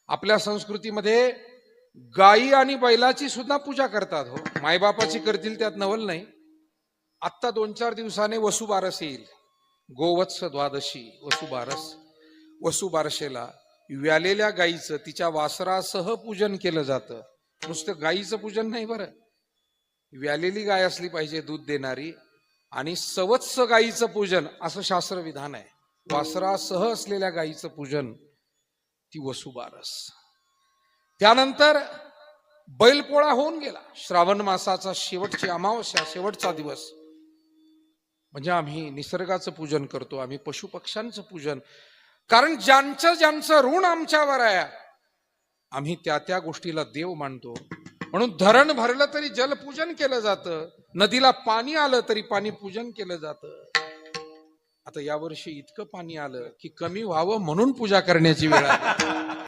आपल्या संस्कृतीमध्ये गायी आणि बैलाची सुद्धा पूजा करतात. हो, मायबापाची करतील त्यात नवल नाही. आत्ता 2-4 दिवसाने वसुबारस येईल. गोवत्स द्वादशी वसुबारस. वसुबारशेला व्यालेल्या गायीचं तिच्या वासरासह पूजन केलं जातं. नुसतं गायीचं पूजन नाही बरं, व्यालेली गाय असली पाहिजे दूध देणारी, आणि सवत्स गायीचं पूजन असं शास्त्र विधान आहे. वासरासह असलेल्या गायीचं पूजन ती वसुबारस. त्यानंतर बैलपोळा होऊन गेला. श्रावण मासाचा शेवटची अमावस्या, शेवटचा दिवस म्हणजे आम्ही निसर्गाचं पूजन करतो, आम्ही पशुपक्ष्यांचं पूजन. कारण ज्यांचं ज्यांचं ऋण आमच्यावर आहे आम्ही त्या त्या गोष्टीला देव मानतो. म्हणून धरण भरलं तरी जलपूजन केलं जातं, नदीला पाणी आलं तरी पाणी पूजन केलं जातं. आता यावर्षी इतकं पाणी आलं की कमी व्हावं म्हणून पूजा करण्याची वेळ आली.